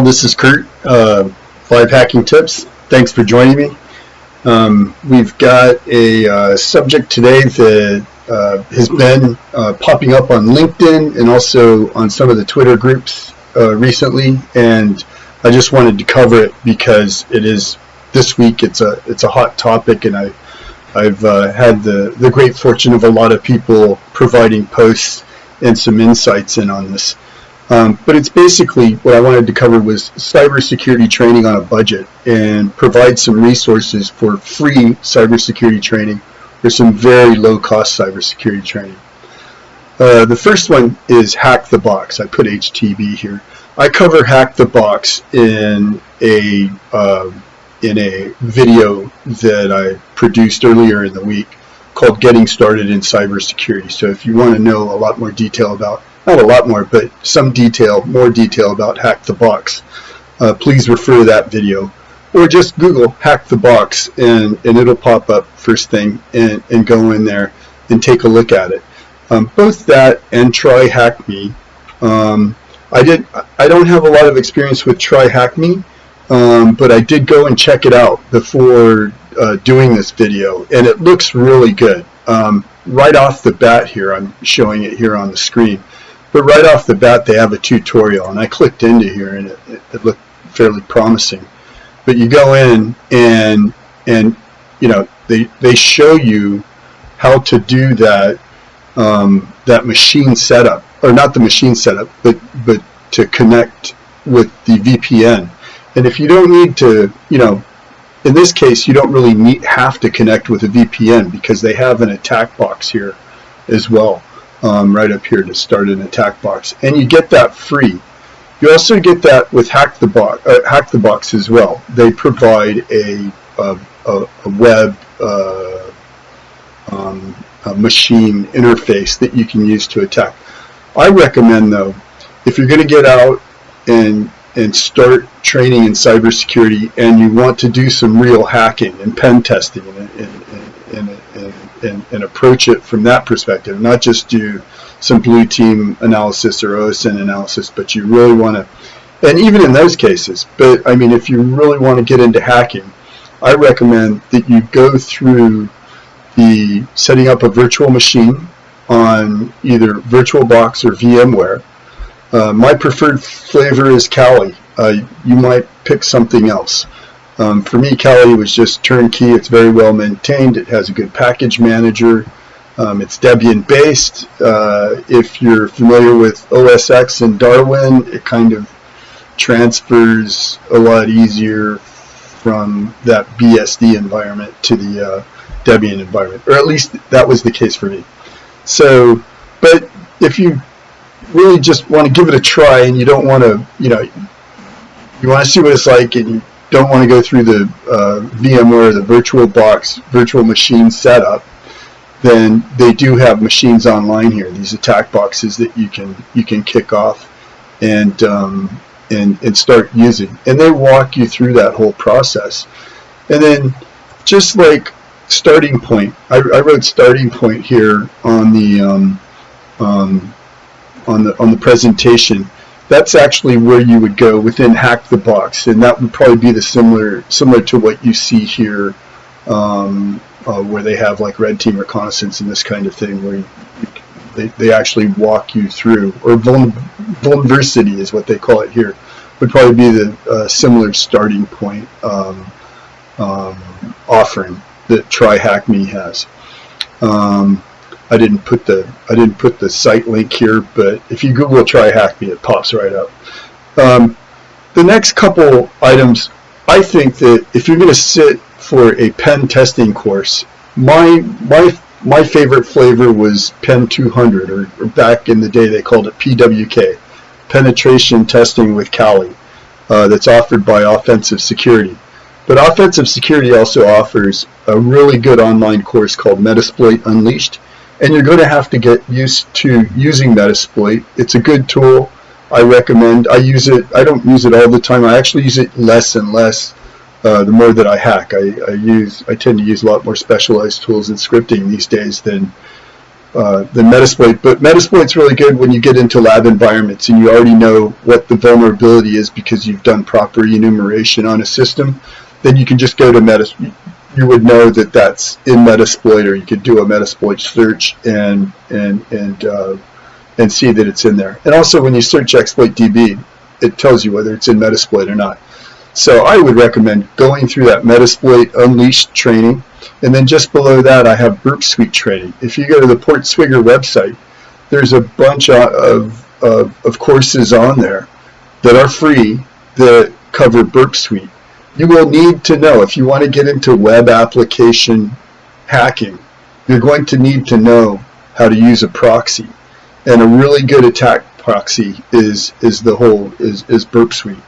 This is Kirt, 5 hacking tips. Thanks for joining me. We've got a subject today that has been popping up on LinkedIn and also on some of the Twitter groups recently, and I just wanted to cover it because it is this week. It's a hot topic, and I've had the great fortune of a lot of people providing posts and some insights in on this. But it's basically what I wanted to cover was cybersecurity training on a budget and provide some resources for free cybersecurity training or some very low-cost cybersecurity training. The first one is Hack the Box. I put HTB here. I cover Hack the Box in a video that I produced earlier in the week called Getting Started in Cybersecurity. So if you want to know a lot more detail about, not a lot more, but some detail, more detail about Hack the Box, please refer to that video, or just Google Hack the Box and it'll pop up first thing, and go in there and take a look at it. Both that and TryHackMe. I don't have a lot of experience with TryHackMe, but I did go and check it out before doing this video, and it looks really good. Right off the bat here, I'm showing it here on the screen, but right off the bat they have a tutorial, and I clicked into here and it looked fairly promising. But you go in and you know, they show you how to do that that machine setup, or not the machine setup, but to connect with the VPN. And if you don't need to, you know, in this case, you don't really have to connect with a VPN, because they have an attack box here as well, right up here to start an attack box, and you get that free. You also get that with Hack the Box as well. They provide a web a machine interface that you can use to attack. I recommend, though, if you're going to get out and start training in cybersecurity and you want to do some real hacking and pen testing and approach it from that perspective, not just do some blue team analysis or OSINT analysis, but you really want to, and even in those cases, but I mean, if you really want to get into hacking, I recommend that you go through the setting up a virtual machine on either VirtualBox or VMware. My preferred flavor is Kali. You might pick something else. For me, Kali was just turnkey. It's very well maintained. It has a good package manager. It's Debian based. If you're familiar with OS X and Darwin, it kind of transfers a lot easier from that BSD environment to the Debian environment, or at least that was the case for me. So, but if you really just want to give it a try and you don't want to, you know, you want to see what it's like and you don't want to go through the VMware, the VirtualBox virtual machine setup, then they do have machines online here, these attack boxes that you can kick off and start using, and they walk you through that whole process. And then, just like starting point, I wrote starting point here on the presentation. That's actually where you would go within Hack the Box, and that would probably be the similar to what you see here, where they have like red team reconnaissance and this kind of thing, where they actually walk you through, or vulnerability is what they call it here, would probably be the similar starting point offering that TryHackMe has. I didn't put the site link here, but if you Google TryHackMe, it pops right up. The next couple items, I think that if you're going to sit for a pen testing course, my favorite flavor was Pen 200, or back in the day they called it PWK, Penetration Testing with Kali, that's offered by Offensive Security. But Offensive Security also offers a really good online course called Metasploit Unleashed, and you're going to have to get used to using Metasploit. It's a good tool. I recommend. I use it. I don't use it all the time. I actually use it less and less the more that I hack. I tend to use a lot more specialized tools in scripting these days than than Metasploit. But Metasploit's really good when you get into lab environments and you already know what the vulnerability is because you've done proper enumeration on a system. Then you can just go to Metasploit. You would know that that's in Metasploit, or you could do a Metasploit search and see that it's in there. And also, when you search exploit.db, it tells you whether it's in Metasploit or not. So I would recommend going through that Metasploit Unleashed training, and then just below that I have BurpSuite Training. If you go to the PortSwigger website, there's a bunch of courses on there that are free that cover BurpSuite. You will need to know, if you want to get into web application hacking, you're going to need to know how to use a proxy. And a really good attack proxy is BurpSuite.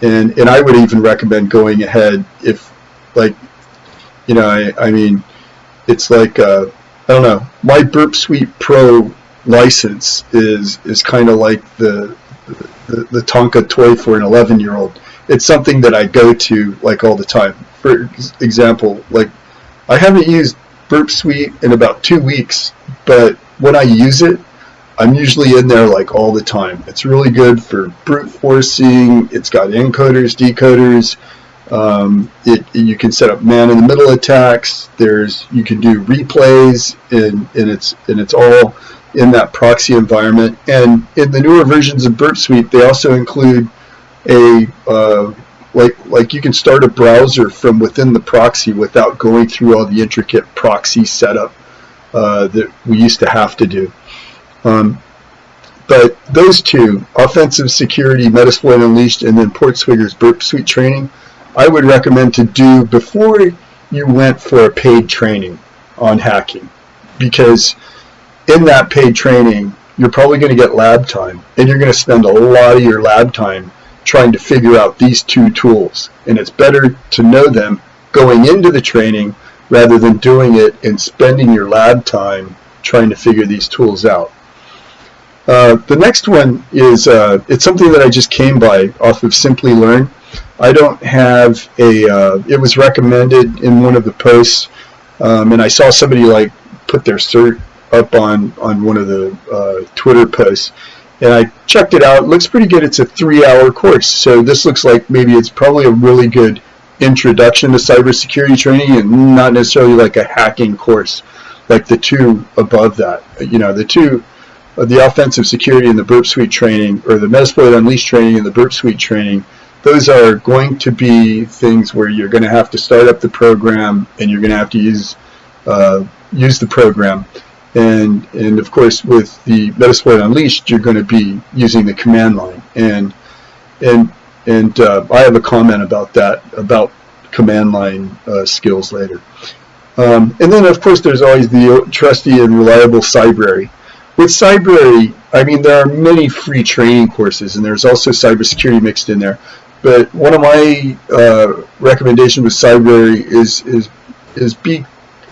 And I would even recommend going ahead if, like, you know, I mean, it's like, I don't know, my BurpSuite Pro license is kind of like the Tonka toy for an 11-year-old. It's something that I go to like all the time. For example, like, I haven't used BurpSuite in about 2 weeks, but when I use it, I'm usually in there like all the time. It's really good for brute forcing. It's got encoders, decoders. You can set up man-in-the-middle attacks. You can do replays, and it's all in that proxy environment. And in the newer versions of BurpSuite, they also include like you can start a browser from within the proxy without going through all the intricate proxy setup that we used to have to do. But those two, Offensive Security, Metasploit Unleashed, and then PortSwigger's BurpSuite Training, I would recommend to do before you went for a paid training on hacking, because in that paid training, you're probably going to get lab time, and you're going to spend a lot of your lab time trying to figure out these two tools. And it's better to know them going into the training rather than doing it and spending your lab time trying to figure these tools out. The next one is, it's something that I just came by off of Simply Learn. I don't have it was recommended in one of the posts, and I saw somebody like put their cert up on one of the Twitter posts, and I checked it out. It looks pretty good. It's a 3-hour course, so this looks like maybe it's probably a really good introduction to cybersecurity training, and not necessarily like a hacking course like the two above that. You know, the Offensive Security and the BurpSuite Training, or the Metasploit Unleashed Training and the BurpSuite Training, those are going to be things where you're going to have to start up the program, and you're going to have to use the program. And of course, with the Metasploit Unleashed, you're going to be using the command line. And I have a comment about that, about command line skills later. And then, of course, there's always the trusty and reliable Cybrary. With Cybrary, I mean, there are many free training courses, and there's also cybersecurity mixed in there. But one of my recommendations with Cybrary is be,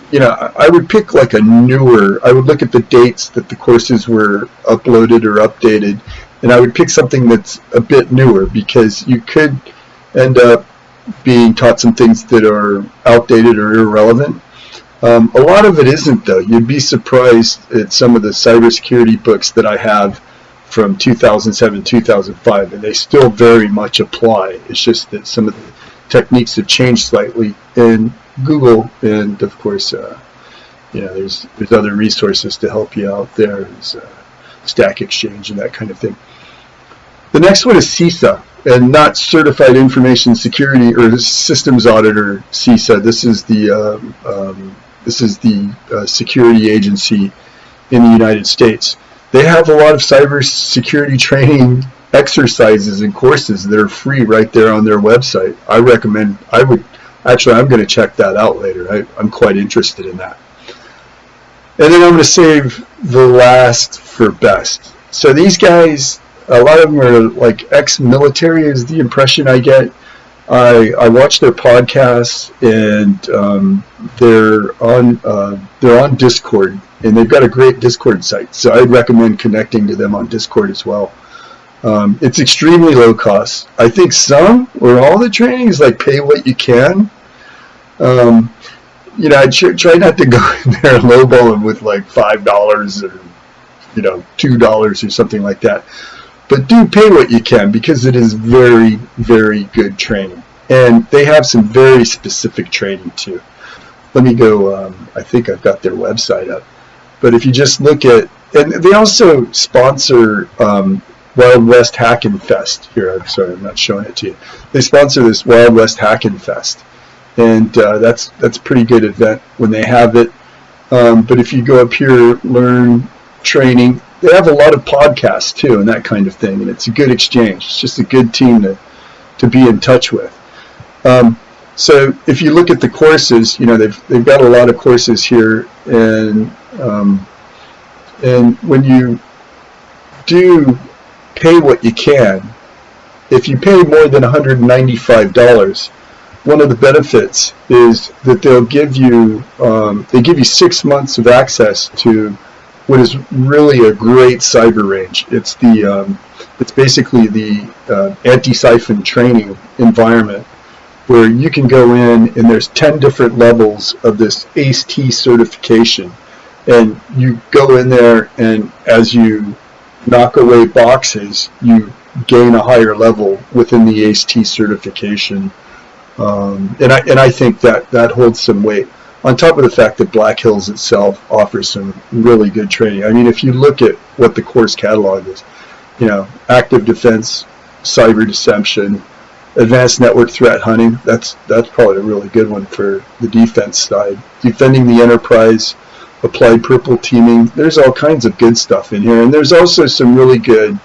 you know, I would pick like a newer, I would look at the dates that the courses were uploaded or updated, and I would pick something that's a bit newer, because you could end up being taught some things that are outdated or irrelevant. A lot of it isn't, though. You'd be surprised at some of the cybersecurity books that I have from 2007, 2005, and they still very much apply. It's just that some of the techniques have changed slightly. And Google, and of course, you know, there's other resources to help you out there. There's Stack Exchange and that kind of thing. The next one is CISA, and not Certified Information Security or Systems Auditor, CISA. This is the security agency in the United States. They have a lot of cybersecurity training exercises and courses that are free right there on their website. I'm going to check that out later. I'm quite interested in that. And then I'm going to save the last for best. So these guys, a lot of them are like ex-military is the impression I get. I watch their podcasts, and they're on Discord, and they've got a great Discord site. So I'd recommend connecting to them on Discord as well. It's extremely low cost. I think some or all the training is like pay what you can. you know, I try not to go in there and lowball them with like $5 or, you know, $2 or something like that. But do pay what you can, because it is very, very good training. And they have some very specific training too. Let me go, I think I've got their website up. But if you just look at, and they also sponsor Wild West Hackin' Fest. Here, I'm sorry, I'm not showing it to you. They sponsor this Wild West Hackin' Fest. And that's a pretty good event when they have it. But if you go up here, learn, training, they have a lot of podcasts too and that kind of thing. And it's a good exchange. It's just a good team to be in touch with. So if you look at the courses, you know, they've got a lot of courses here, and when you do pay what you can, if you pay more than $195, one of the benefits is that they'll give you 6 months of access to what is really a great cyber range. It's basically the anti-siphon training environment, where you can go in and there's 10 different levels of this ACE-T certification, and you go in there, and as you knock away boxes, you gain a higher level within the ACE-T certification, and I think that holds some weight, on top of the fact that Black Hills itself offers some really good training. I mean, if you look at what the course catalog is, you know, active defense, cyber deception, advanced network threat hunting, that's probably a really good one for the defense side. Defending the enterprise, applied purple teaming, there's all kinds of good stuff in here. And there's also some really good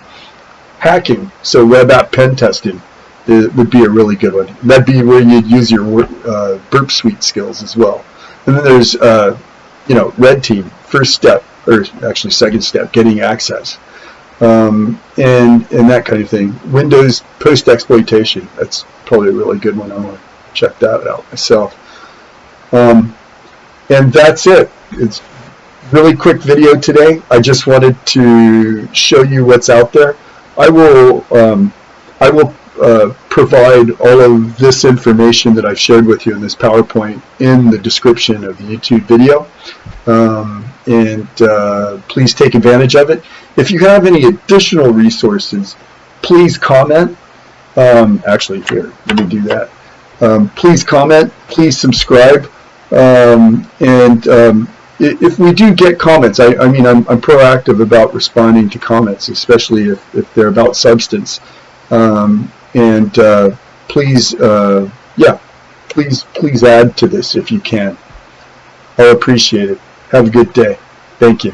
hacking. So web app pen testing would be a really good one. That'd be where you'd use your BurpSuite skills as well. And then there's, you know, red team, first step, or actually second step, getting access. And that kind of thing. Windows post-exploitation, that's probably a really good one. I want to check that out myself. And that's it. It's a really quick video today. I just wanted to show you what's out there. I will provide all of this information that I've shared with you in this PowerPoint in the description of the YouTube video. Please take advantage of it. If you have any additional resources, please comment. Actually, here, let me do that. Please comment, please subscribe, if we do get comments, I mean, I'm proactive about responding to comments, especially if they're about substance. Please, please add to this if you can. I'll appreciate it. Have a good day. Thank you.